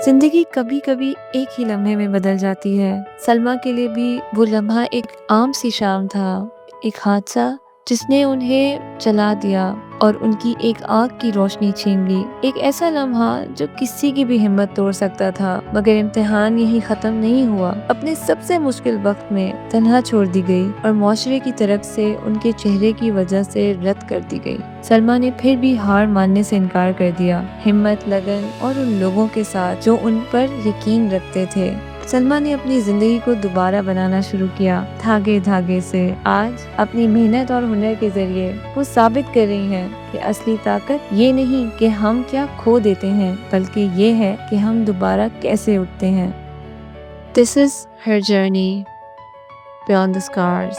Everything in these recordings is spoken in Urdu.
زندگی کبھی کبھی ایک ہی لمحے میں بدل جاتی ہے۔ سلمیٰ کے لیے بھی وہ لمحہ ایک عام سی شام تھا، ایک حادثہ جس نے انہیں جلا دیا اور ان کی ایک آنکھ کی روشنی چھین لی۔ ایک ایسا لمحہ جو کسی کی بھی ہمت توڑ سکتا تھا، مگر امتحان یہی ختم نہیں ہوا۔ اپنے سب سے مشکل وقت میں تنہا چھوڑ دی گئی اور معاشرے کی طرف سے ان کے چہرے کی وجہ سے رد کر دی گئی۔ سلمیٰ نے پھر بھی ہار ماننے سے انکار کر دیا، ہمت، لگن اور ان لوگوں کے ساتھ جو ان پر یقین رکھتے تھے۔ سلمیٰ نے اپنی زندگی کو دوبارہ بنانا شروع کیا، دھاگے سے۔ آج اپنی محنت اور ہنر کے ذریعے وہ ثابت کر رہی ہیں کہ اصلی طاقت یہ نہیں کہ ہم کیا کھو دیتے ہیں، بلکہ یہ ہے کہ ہم دوبارہ کیسے اٹھتے ہیں۔ This is her journey beyond the scars.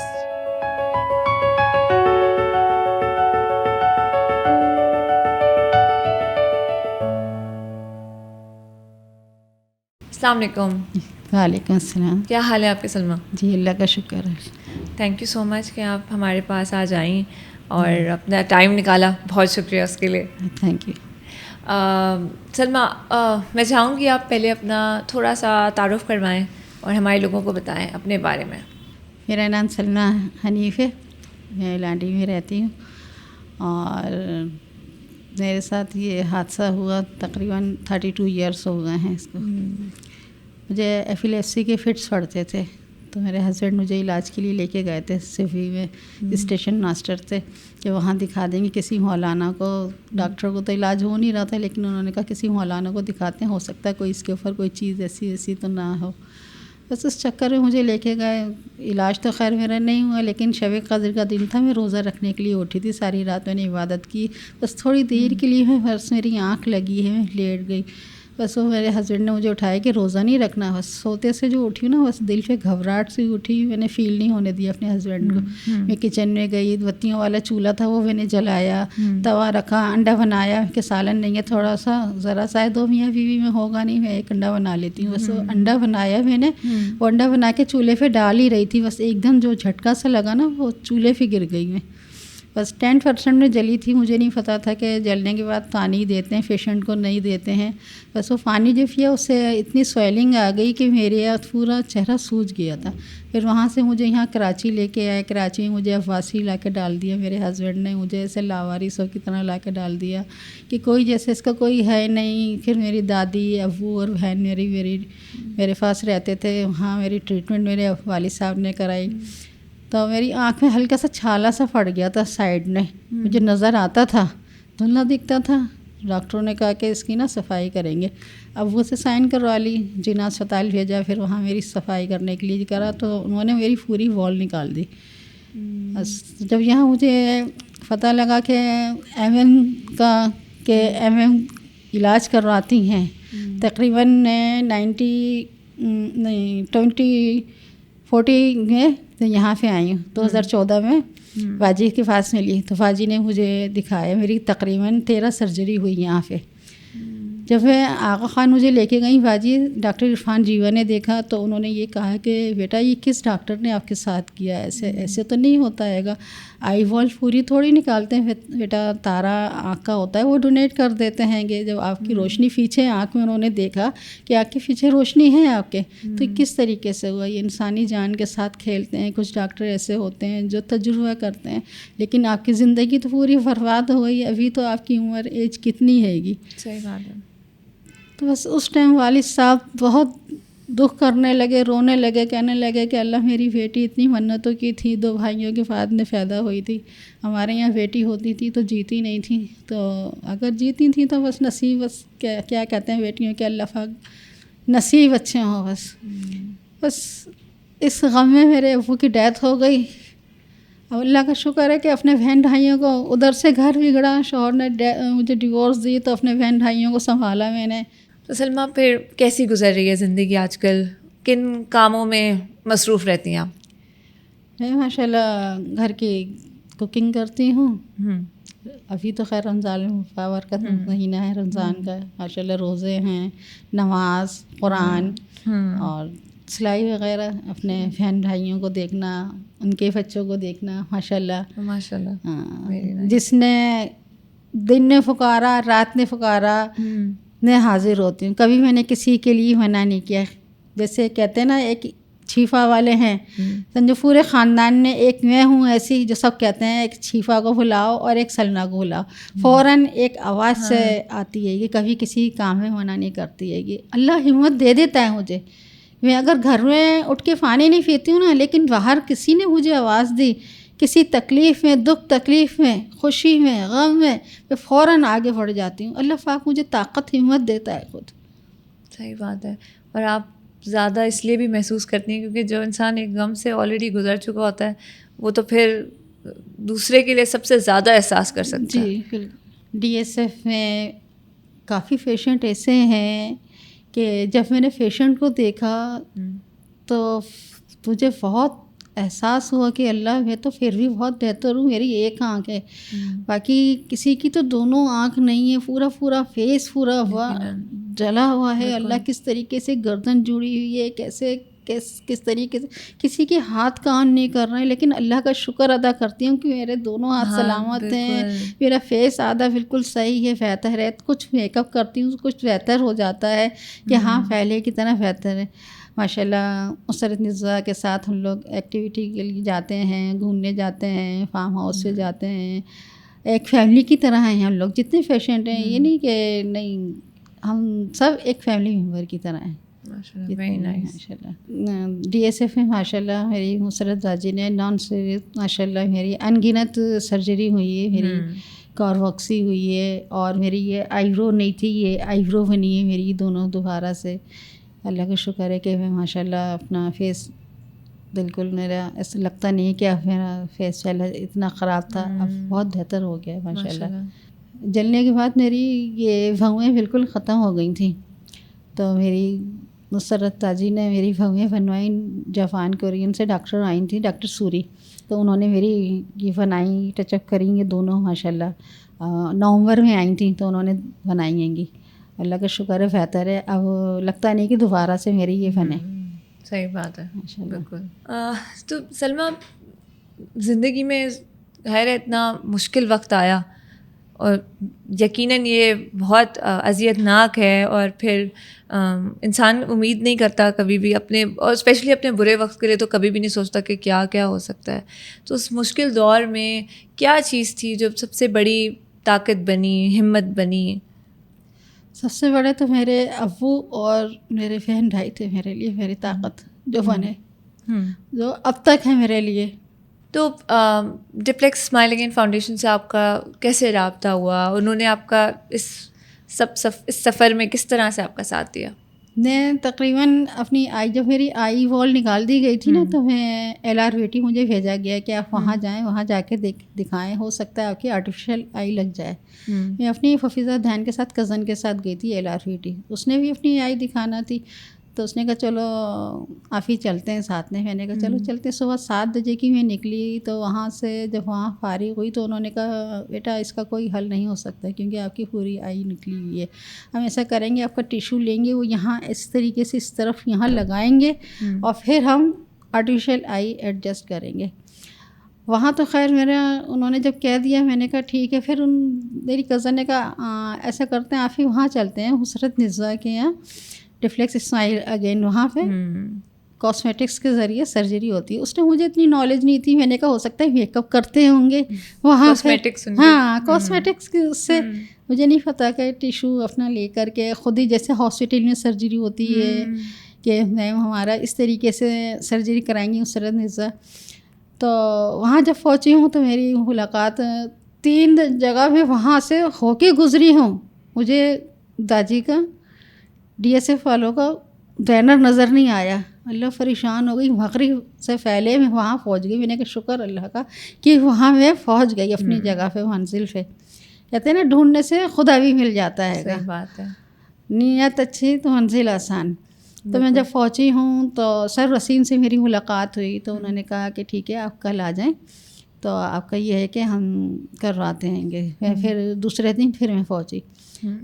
السلام علیکم۔ وعلیکم السلام۔ کیا حال ہے آپ کے سلمیٰ؟ جی اللہ کا شکر ہے۔ تھینک یو سو مچ کہ آپ ہمارے پاس آج آئیں اور اپنا ٹائم نکالا، بہت شکریہ اس کے لیے۔ Thank you. سلمیٰ، میں چاہوں گی آپ پہلے اپنا تھوڑا سا تعارف کروائیں اور ہمارے لوگوں کو بتائیں اپنے بارے میں۔ میرا نام سلمیٰ حنیف ہے، میں لانڈی میں رہتی ہوں، اور میرے ساتھ یہ حادثہ ہوا تقریباً 32 ایئرس ہو گئے ہیں اس کو۔ مجھے ایپیلیپسی کے فٹس پڑتے تھے، تو میرے ہسبینڈ مجھے علاج کے لیے لے کے گئے تھے سفی میں، اسٹیشن ماسٹر تھے کہ وہاں دکھا دیں گے کسی مولانا کو۔ ڈاکٹر کو تو علاج ہو نہیں رہا تھا، لیکن انہوں نے کہا کسی مولانا کو دکھاتے ہیں، ہو سکتا ہے کوئی اس کے اوپر کوئی چیز ایسی تو نہ ہو۔ بس اس چکر میں مجھے لے کے گئے۔ علاج تو خیر میرا نہیں ہوا، لیکن شب قدر کا دن تھا، میں روزہ رکھنے کے لیے اٹھی تھی، ساری رات میں نے عبادت کی۔ بس تھوڑی دیر کے لیے بس میری آنکھ لگی ہے، میں لیٹ گئی۔ بس وہ میرے ہسبینڈ نے مجھے اٹھایا کہ روزہ نہیں رکھنا۔ بس سوتے سے جو اٹھی نا، بس دل پہ گھبراہٹ سے اٹھی، میں نے فیل نہیں ہونے دیا اپنے ہسبینڈ کو۔ میں کچن میں گئی، بتیوں والا چولہا تھا وہ میں نے جلایا، توا رکھا، انڈا بنایا کہ سالن نہیں ہے، تھوڑا سا ذرا سا دو میاں بیوی میں ہوگا نہیں، میں ایک انڈا بنا لیتی ہوں۔ بس وہ انڈا بنایا میں نے، وہ انڈا بنا کے چولہے پہ ڈال ہی رہی تھی، بس ایک دم جو جھٹکا سا لگا نا، وہ چولہے پہ گر گئی میں۔ بس 10% میں جلی تھی، مجھے نہیں پتہ تھا کہ جلنے کے بعد پانی دیتے ہیں، پیشنٹ کو نہیں دیتے ہیں۔ بس وہ پانی جو پیا اس سے اتنی سویلنگ آ گئی کہ میرے پورا چہرہ سوج گیا تھا۔ پھر وہاں سے مجھے یہاں کراچی لے کے آئے، کراچی میں مجھے افواسی لا کے ڈال دیا میرے ہسبینڈ نے، مجھے ایسے لاوارثوں کی طرح لا کے ڈال دیا کہ کوئی جیسے اس کا کوئی ہے نہیں۔ پھر میری دادی، ابو اور بہن میرے پاس رہتے تھے، وہاں میری ٹریٹمنٹ میرے والد صاحب نے کرائی۔ تو میری آنکھ میں ہلکا سا چھالا سا پڑ گیا تھا سائڈ میں، مجھے نظر آتا تھا، دھندلا دکھتا تھا۔ ڈاکٹروں نے کہا کہ اس کی نا صفائی کریں گے۔ اب وہ سے سائن کروا لی، جنا اسپتال بھیجا، پھر وہاں میری صفائی کرنے کے لیے کرا، تو انہوں نے میری پوری وال نکال دی۔ بس جب یہاں مجھے پتہ لگا کہ ایم ایم علاج کرواتی ہیں، تقریباً 2040 میں یہاں پہ آئی ہوں، 2014 میں باجی کے پاس ملی، تو باجی نے مجھے دکھایا، میری تقریباً 13 سرجری ہوئی یہاں پہ۔ جب میں آغا خان مجھے لے کے گئی باجی، ڈاکٹر عرفان جیوا نے دیکھا تو انہوں نے یہ کہا کہ بیٹا یہ کس ڈاکٹر نے آپ کے ساتھ کیا، ایسے تو نہیں ہوتا ہے گا، آئی وال پوری تھوڑی نکالتے ہیں بیٹا، تارا آنکھ کا ہوتا ہے وہ ڈونیٹ کر دیتے ہیں گے۔ جب آپ کی روشنی پیچھے آنکھ میں انہوں نے دیکھا کہ آنکھ کے پیچھے روشنی ہے آپ کے، تو کس طریقے سے ہوا؟ یہ انسانی جان کے ساتھ کھیلتے ہیں۔ کچھ ڈاکٹر ایسے ہوتے ہیں جو تجربہ کرتے ہیں، لیکن آپ کی زندگی تو پوری برباد ہو گئی۔ ابھی تو آپ کی عمر ایج کتنی ہے گی؟ صحیح بات ہے۔ تو بس اس ٹائم والد صاحب بہت دکھ کرنے لگے، رونے لگے، کہنے لگے کہ اللہ میری بیٹی اتنی منتوں کی تھی، 2 بھائیوں کے بعد میں پیدا ہوئی تھی، ہمارے یہاں بیٹی ہوتی تھی تو جیتی نہیں تھی، تو اگر جیتی تھی تو بس نصیب، بس کیا کہتے ہیں بیٹیوں کے، اللہ پاک نصیب اچھے ہوں۔ بس اس غم میں میرے ابو کی ڈیتھ ہو گئی۔ اب اللہ کا شکر ہے کہ اپنے بہن بھائیوں کو، ادھر سے گھر بگڑا، شوہر نے مجھے ڈیورس دی، تو اپنے بہن بھائیوں کو سنبھالا میں نے۔ تو سلمیٰ پھر کیسی گزر رہی ہے زندگی آج کل؟ کن کاموں میں مصروف رہتی ہیں آپ؟ میں ماشاء اللہ گھر کی کوکنگ کرتی ہوں۔ ابھی تو خیر رمضان مبارک مہینہ ہے رمضان کا، ماشاء اللہ روزے ہیں، نماز، قرآن اور سلائی وغیرہ، اپنے بہن بھائیوں کو دیکھنا، ان کے بچوں کو دیکھنا، ماشاء اللہ ماشاء اللہ۔ جس نے دن نے پکارا، رات نے پکارا، میں حاضر ہوتی ہوں. کبھی میں نے کسی کے لیے منع نہیں کیا. جیسے کہتے ہیں نا ایک چھیفا والے ہیں, سمجھو پورے خاندان میں ایک میں ہوں ایسی جو سب کہتے ہیں ایک چھیفا کو بلاؤ اور ایک سلما کو بلاؤ, فوراً ایک آواز سے آتی ہے. یہ کبھی کسی کام میں منع نہیں کرتی ہے. یہ اللہ ہمت دے دیتا ہے مجھے. میں اگر گھر میں اٹھ کے پانی نہیں پیتی ہوں نا, لیکن باہر کسی نے مجھے آواز دی, کسی تکلیف میں, دکھ تکلیف میں, خوشی میں, غم میں فوراً آگے بڑھ جاتی ہوں. اللہ پاک مجھے طاقت ہمت دیتا ہے خود. صحیح بات ہے. اور آپ زیادہ اس لیے بھی محسوس کرتی ہیں کیونکہ جو انسان ایک غم سے آلریڈی گزر چکا ہوتا ہے وہ تو پھر دوسرے کے لیے سب سے زیادہ احساس کر سکتا ہے. جی بالکل. ڈی ایس ایف میں کافی پیشنٹ ایسے ہیں کہ جب میں نے پیشنٹ کو دیکھا تو مجھے بہت احساس ہوا کہ اللہ میں تو پھر بھی بہت بہتر ہوں, میری ایک آنکھ ہے, باقی کسی کی تو دونوں آنکھ نہیں ہے, پورا فیس پورا ہوا جلا ہوا ہے. اللہ کس طریقے سے گردن جڑی ہوئی ہے, کیسے کس طریقے سے, کسی کے ہاتھ کام نہیں کر رہے ہیں, لیکن اللہ کا شکر ادا کرتی ہوں کہ میرے دونوں ہاتھ سلامت ہیں, میرا فیس آدھا بالکل صحیح ہے, بہتر ہے. کچھ میک اپ کرتی ہوں کچھ بہتر ہو جاتا ہے کہ ہاں پہلے کی طرح بہتر ہے. ماشاء اللہ مسرت نساء کے ساتھ ہم لوگ ایکٹیویٹی کے لیے جاتے ہیں, گھومنے جاتے ہیں, فارم ہاؤس سے جاتے ہیں. ایک فیملی کی طرح ہیں ہم لوگ جتنے پیشنٹ ہیں. یہ نہیں کہ نہیں, ہم سب ایک فیملی ممبر کی طرح ہیں. ماشاء اللہ ڈی ایس ایف میں ماشاء اللہ میری مسرت زاجی نے نان سیریس ماشاء اللہ میری انگنت سرجری ہوئی ہے, میری کارواکسی ہوئی ہے, اور میری یہ آئیبرو نہیں تھی, یہ آئیبرو بنی ہے میری دونوں دوبارہ سے. اللہ کا شکر ہے کہ میں ماشاء اللہ اپنا فیس بالکل میرا ایسا لگتا نہیں ہے کہ اب میرا فیس پہلے اتنا خراب تھا, اب بہت بہتر ہو گیا ہے ماشاء اللہ. جلنے کے بعد میری یہ بھویں بالکل ختم ہو گئی تھیں, تو میری مسرت تاجی نے میری بھویں بنوائیں. جاپان کورین سے ڈاکٹر آئی تھیں, ڈاکٹر سوری, تو انہوں نے میری یہ بنائی, ٹچ اپ کریں گے دونوں ماشاء اللہ. نومبر میں آئی تھیں تو انہوں نے بنائی ہیں گی. اللہ کا شکر ہے بہتر ہے, اب لگتا نہیں کہ دوبارہ سے میری یہ بنے. صحیح بات ہے بالکل. تو سلمیٰ زندگی میں خیر اتنا مشکل وقت آیا اور یقیناً یہ بہت اذیت ناک ہے, اور پھر انسان امید نہیں کرتا کبھی بھی اپنے, اور اسپیشلی اپنے برے وقت کے لیے تو کبھی بھی نہیں سوچتا کہ کیا کیا ہو سکتا ہے. تو اس مشکل دور میں کیا چیز تھی جو سب سے بڑی طاقت بنی, ہمت بنی؟ سب سے بڑے تو میرے ابو اور میرے بہن بھائی تھے میرے لیے میری طاقت, جو بنے, جو اب تک ہے میرے لیے. تو ڈپلیکس اسمائل اگین فاؤنڈیشن سے آپ کا کیسے رابطہ ہوا؟ انہوں نے آپ کا اس سفر میں کس طرح سے آپ کا ساتھ دیا؟ میں تقریباً اپنی جب میری آئی وال نکال دی گئی تھی نا, تو میں LRVT مجھے بھیجا گیا کہ آپ وہاں جائیں, وہاں جا کے دکھائیں, ہو سکتا ہے آپ کی آرٹیفیشیل آئی لگ جائے. میں اپنی حفیظہ دھیان کے ساتھ کزن کے ساتھ گئی تھی LRVT, اس نے بھی اپنی آئی دکھانا تھی, تو اس نے کہا چلو آپ ہی چلتے ہیں ساتھ میں. میں نے کہا چلو چلتے ہیں. صبح 7 بجے کی میں نکلی, تو وہاں سے جب وہاں فارغ ہوئی تو انہوں نے کہا بیٹا اس کا کوئی حل نہیں ہو سکتا کیونکہ آپ کی پوری آئی نکلی ہوئی ہے. ہم ایسا کریں گے, آپ کا ٹیشو لیں گے, وہ یہاں اس طریقے سے اس طرف یہاں لگائیں گے, اور پھر ہم آرٹیفیشیل آئی ایڈجسٹ کریں گے. وہاں تو خیر میرا انہوں نے جب کہہ دیا, میں نے کہا ٹھیک ہے. پھر میری کزن نے کہا ایسا کرتے ہیں آپ ہی وہاں چلتے ہیں, مسرت نساء کے یہاں ڈفلیکس اسمائل اگین, وہاں پہ کاسمیٹکس کے ذریعے سرجری ہوتی ہے. اس نے مجھے اتنی نالج نہیں تھی, میں نے کہا ہو سکتا ہے میک اپ کرتے ہوں گے وہاں پہ, ہاں کاسمیٹکس سے مجھے نہیں پتہ کہ ٹیشو اپنا لے کر کے خود ہی جیسے ہاسپٹل میں سرجری ہوتی ہے کہ میم ہمارا اس طریقے سے سرجری کرائیں گی مسرت نساء. تو وہاں جب پہنچی ہوں تو میری ملاقات 3 جگہ پہ وہاں سے ہو کے گزری ہوں. مجھے داجی کا ڈی ایس ایف والوں کا بینر نظر نہیں آیا. اللہ پریشان ہو گئی, مغرب سے پہلے میں وہاں پہنچ گئی. میں نے کہا شکر اللہ کا کہ وہاں میں پہنچ گئی اپنی جگہ پہ, منزل پہ. کہتے ہیں نا ڈھونڈنے سے خدا بھی مل جاتا ہے. صحیح بات ہے, نیت اچھی تو منزل آسان. تو میں جب پہنچی ہوں تو سر رسیم سے میری ملاقات ہوئی, تو انہوں نے کہا کہ ٹھیک ہے آپ کل آ جائیں, تو آپ کا یہ ہے کہ ہم کرواتے ہیں گے. پھر دوسرے دن پھر میں پہنچی,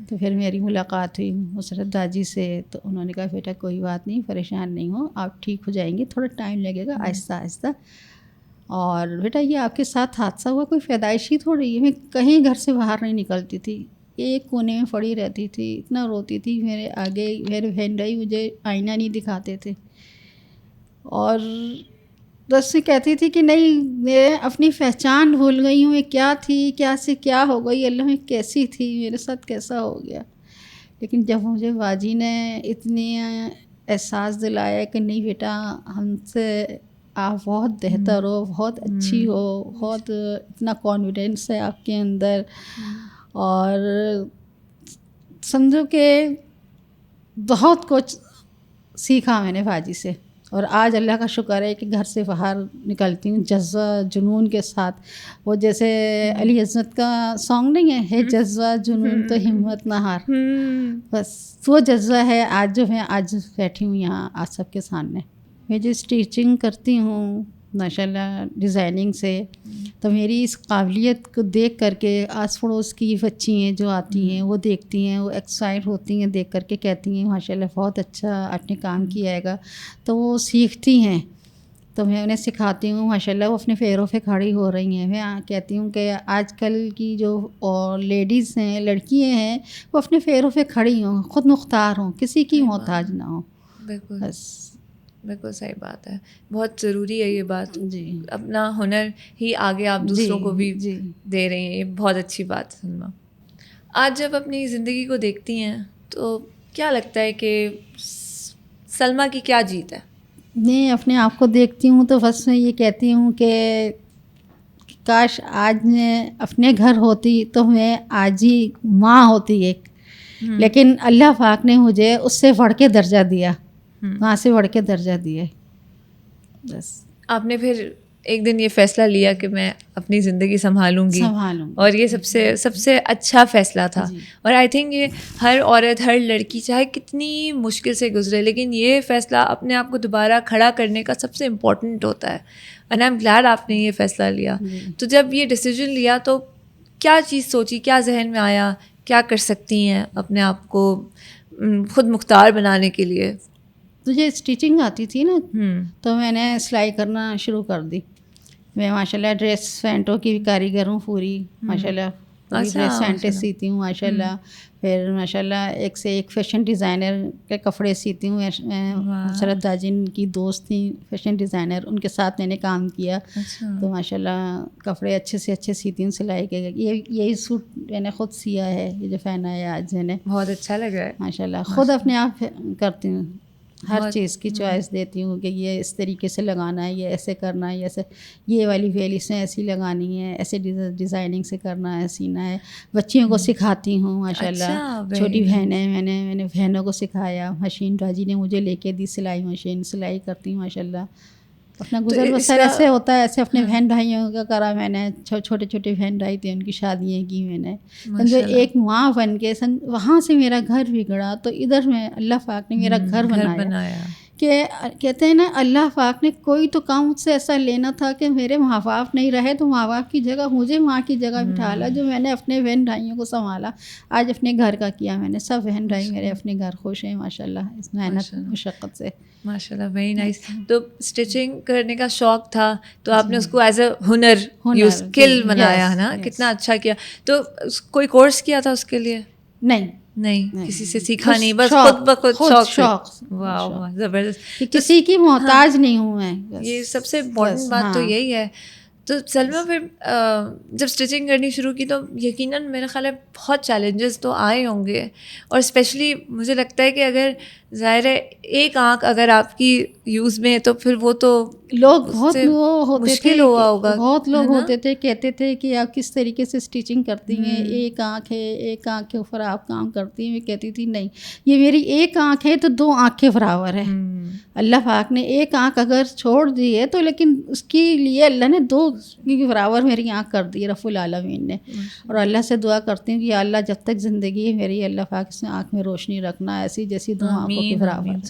تو پھر میری ملاقات ہوئی مسرت داجی سے. تو انہوں نے کہا بیٹا کوئی بات نہیں, پریشان نہیں ہو, آپ ٹھیک ہو جائیں گے, تھوڑا ٹائم لگے گا, آہستہ آہستہ. اور بیٹا یہ آپ کے ساتھ حادثہ ہوا کوئی پیدائشی تھوڑی ہے, میں کہیں گھر سے باہر نہیں نکلتی تھی, ایک کونے میں پڑی رہتی تھی, اتنا روتی تھی. میرے آگے میرے بہن بھائی مجھے آئینہ نہیں دکھاتے تھے, اور بس سے کہتی تھی کہ نہیں میں اپنی پہچان بھول گئی ہوں, میں کیا تھی, کیا سے کیا ہو گئی, اللہ میں کیسی تھی, میرے ساتھ کیسا ہو گیا. لیکن جب مجھے باجی نے اتنی احساس دلایا کہ نہیں بیٹا ہم سے آپ بہت بہتر ہو, بہت اچھی ہو, بہت اتنا کانفیڈینس ہے آپ کے اندر, اور سمجھو کہ بہت کچھ سیکھا میں نے باجی سے. اور آج اللہ کا شکر ہے کہ گھر سے باہر نکلتی ہوں جذبہ جنون کے ساتھ. وہ جیسے علی عظمت کا سانگ نہیں ہے جذبہ جنون تو ہمت نہ ہار, بس وہ جذبہ ہے آج جو میں آج بیٹھی ہوں یہاں آج سب کے سامنے. میں جو اسٹیچنگ کرتی ہوں ماشاء اللہ ڈیزائننگ سے, تو میری اس قابلیت کو دیکھ کر کے آس پڑوس کی بچی ہیں جو آتی ہیں وہ دیکھتی ہیں, وہ ایکسائٹ ہوتی ہیں دیکھ کر کے, کہتی ہیں ماشاء اللہ بہت اچھا آپ نے کام کیا ہے گا. تو وہ سیکھتی ہیں, تو میں انہیں سکھاتی ہوں ماشاء اللہ, وہ اپنے پیروں پہ کھڑی ہو رہی ہیں. میں کہتی ہوں کہ آج کل کی جو لیڈیز ہیں, لڑکیاں ہیں, وہ اپنے پیروں پہ کھڑی ہوں, خود مختار ہوں, کسی کی محتاج نہ ہوں. بالکل بس بالکل صحیح بات ہے, بہت ضروری ہے یہ بات. جی اپنا ہنر ہی آگے آپ دوسروں کو بھی جی دے رہی ہیں, یہ بہت اچھی بات ہے سلمیٰ. آج جب اپنی زندگی کو دیکھتی ہیں تو کیا لگتا ہے کہ سلمیٰ کی کیا جیت ہے؟ میں اپنے آپ کو دیکھتی ہوں تو بس میں یہ کہتی ہوں کہ کاش آج میں اپنے گھر ہوتی تو میں آج ہی ماں ہوتی ایک, لیکن اللہ پاک نے مجھے اس سے بڑھ کے درجہ دیا, وہاں سے بڑھ کے درجہ دیا. بس آپ نے پھر ایک دن یہ فیصلہ لیا کہ میں اپنی زندگی سنبھالوں گی, اور یہ سب سے اچھا فیصلہ تھا. اور آئی تھنک یہ ہر عورت, ہر لڑکی چاہے کتنی مشکل سے گزرے, لیکن یہ فیصلہ اپنے آپ کو دوبارہ کھڑا کرنے کا سب سے امپورٹنٹ ہوتا ہے. اینڈ آئی ایم گلیڈ آپ نے یہ فیصلہ لیا. تو جب یہ ڈیسیجن لیا تو کیا چیز سوچی, کیا ذہن میں آیا, کیا کر سکتی ہیں اپنے آپ کو خود مختار بنانے کے لیے؟ مجھے اسٹیچنگ آتی تھی نا, تو میں نے سلائی کرنا شروع کر دی. میں ماشاء اللہ ڈریس پینٹوں کی بھی کاریگر ہوں پوری, ماشاء اللہ پوری ڈریس پینٹیں سیتی ہوں ماشاء اللہ. پھر ماشاء اللہ ایک سے ایک فیشن ڈیزائنر کے کپڑے سیتی ہوں. مسرت داجن کی دوست تھیں فیشن ڈیزائنر, ان کے ساتھ میں نے کام کیا. تو ماشاء اللہ کپڑے اچھے سے اچھے سیتی ہوں, سلائی کے. یہی سوٹ میں نے خود سیا ہے, یہ جو پہنا ہے آج میں نے, بہت اچھا لگ رہا ہے ماشاء اللہ. خود اپنے آپ کرتی ہوں, ہر چیز کی چوائس دیتی ہوں کہ یہ اس طریقے سے لگانا ہے, یہ ایسے کرنا ہے, یہ ایسے, یہ والی ویل اس میں ایسی لگانی ہے, ایسے ڈیزائننگ سے کرنا ہے, سینا ہے. بچیوں کو سکھاتی ہوں ماشاء اللہ. چھوٹی بہنیں میں نے بہنوں کو سکھایا. مشین باجی نے مجھے لے کے دی, سلائی مشین, سلائی کرتی ہوں ماشاء اللہ. اپنا گزر بسر ایسے ہوتا ہے, ایسے اپنے بہن بھائیوں کا کرا میں نے. چھوٹے چھوٹے بہن بھائی تھے, ان کی شادیاں کی میں نے. سمجھو ایک ماں بن کے وہاں سے میرا گھر بگڑا, تو ادھر میں اللہ پاک نے میرا گھر بنایا. کہ کہتے ہیں نا اللہ پاک نے کوئی تو کام مجھ سے ایسا لینا تھا کہ میرے ماں باپ نہیں رہے, تو ماں باپ کی جگہ مجھے ماں کی جگہ بٹھالا. جو میں نے اپنے بہن بھائیوں کو سنبھالا, آج اپنے گھر کا کیا میں نے. سب بہن بھائی میرے اپنے گھر خوش ہیں ماشاء اللہ, اس محنت مشقت سے. ماشاء اللہ, ویری نائس. تو اسٹیچنگ کرنے کا شوق تھا تو آپ نے اس کو ایز اے ہنر, اسکل بنایا ہے نا, کتنا اچھا کیا. تو کوئی کورس کیا تھا اس کے لیے؟ نہیں, کسی سے سیکھا نہیں, بس خود بخود شوق. واہ زبردست. کسی کی محتاج نہیں ہوں میں, یہ سب سے امپورٹنٹ بات تو یہی ہے. تو سلمیٰ پھر جب اسٹچنگ کرنی شروع کی تو یقیناً میرا خیال ہے بہت چیلنجز تو آئے ہوں گے, اور اسپیشلی مجھے لگتا ہے کہ اگر ظاہر ہے ایک آنکھ اگر آپ کی یوز میں ہے تو پھر وہ تو لوگ بہت وہ ہوتے تھے, ہوگا, بہت لوگ ہوتے تھے کہتے تھے کہ آپ کس طریقے سے اسٹیچنگ کرتی ہیں, ایک آنکھ ہے, ایک آنکھ کے اوپر آپ کام کرتی ہیں. میں کہتی تھی نہیں, یہ میری ایک آنکھ ہے تو دو آنکھ کے برابر ہے. اللہ پاک نے ایک آنکھ اگر چھوڑ دی ہے تو لیکن اس کے لیے اللہ نے دو کے برابر میری آنکھ کر دی رب العالمین نے. اور اللہ سے دعا کرتی ہوں کہ یا اللہ جب تک زندگی ہے میری, اللہ پاک اس میں آنکھ میں روشنی رکھنا ایسی جیسی دو آنکھوں کے برابر.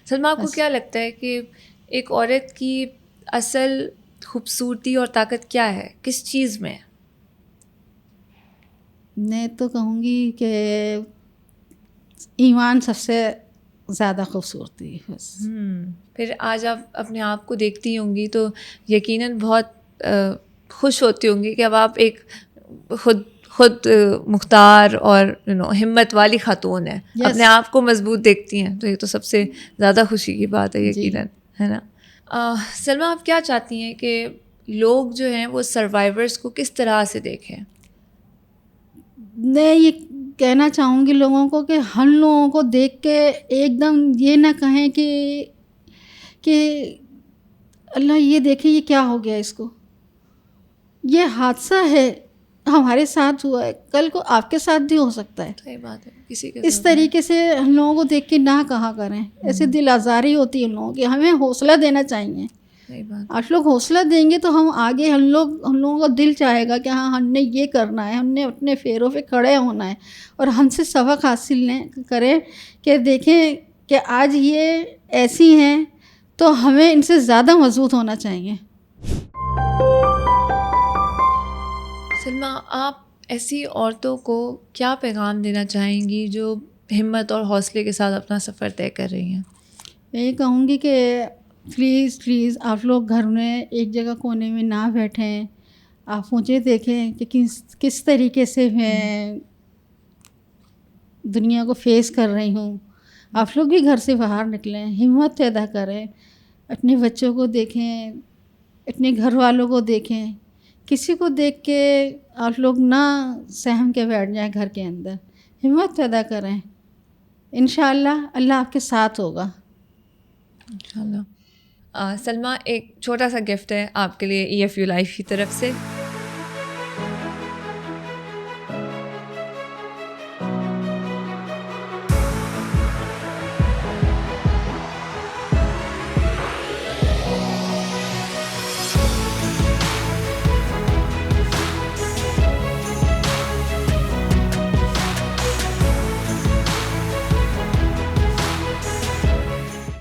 سلمیٰ آپ کو کیا لگتا ہے کہ ایک عورت کی اصل خوبصورتی اور طاقت کیا ہے, کس چیز میں؟ میں تو کہوں گی کہ ایمان سب سے زیادہ خوبصورتی ہے بس. پھر آج آپ اپنے آپ کو دیکھتی ہوں گی تو یقیناً بہت خوش ہوتی ہوں گی کہ اب آپ ایک خود مختار اور ہمت والی خاتون ہیں, اپنے آپ کو مضبوط دیکھتی ہیں, تو یہ تو سب سے زیادہ خوشی کی بات ہے یقیناً, ہے نا. سلمیٰ, آپ کیا چاہتی ہیں کہ لوگ جو ہیں وہ سروائیورس کو کس طرح سے دیکھیں؟ میں یہ کہنا چاہوں گی لوگوں کو کہ ہم لوگوں کو دیکھ کے ایک دم یہ نہ کہیں کہ اللہ یہ دیکھیں یہ کیا ہو گیا اس کو, یہ حادثہ ہے, ہمارے ساتھ ہوا ہے, کل کو آپ کے ساتھ بھی ہو سکتا ہے. صحیح بات ہے. کسی کے اس طریقے سے ہم لوگوں کو دیکھ کے نہ کہا کریں, ایسے دل آزاری ہوتی ہے ہم لوگوں کی, ہمیں حوصلہ دینا چاہیے. آپ لوگ حوصلہ دیں گے تو ہم آگے ہم لوگوں کا دل چاہے گا کہ ہاں ہم نے یہ کرنا ہے, ہم نے اپنے پیروں پہ کھڑے ہونا ہے, اور ہم سے سبق حاصل کریں کہ دیکھیں کہ آج یہ ایسی ہیں تو ہمیں ان سے زیادہ مضبوط ہونا چاہیے. سلمیٰ, آپ ایسی عورتوں کو کیا پیغام دینا چاہیں گی جو ہمت اور حوصلے کے ساتھ اپنا سفر طے کر رہی ہیں؟ میں یہ کہوں گی کہ پلیز آپ لوگ گھر میں ایک جگہ کونے میں نہ بیٹھیں, آپ مجھے دیکھیں کہ کس طریقے سے میں دنیا کو فیس کر رہی ہوں. آپ لوگ بھی گھر سے باہر نکلیں, ہمت پیدا کریں, اپنے بچوں کو دیکھیں, اپنے گھر والوں کو دیکھیں. کسی کو دیکھ کے آپ لوگ نہ سہم کے بیٹھ جائیں گھر کے اندر, ہمت پیدا کریں. انشاءاللہ اللہ آپ کے ساتھ ہوگا. انشاءاللہ. سلمیٰ, ایک چھوٹا سا گفٹ ہے آپ کے لیے EFU لائف کی طرف سے.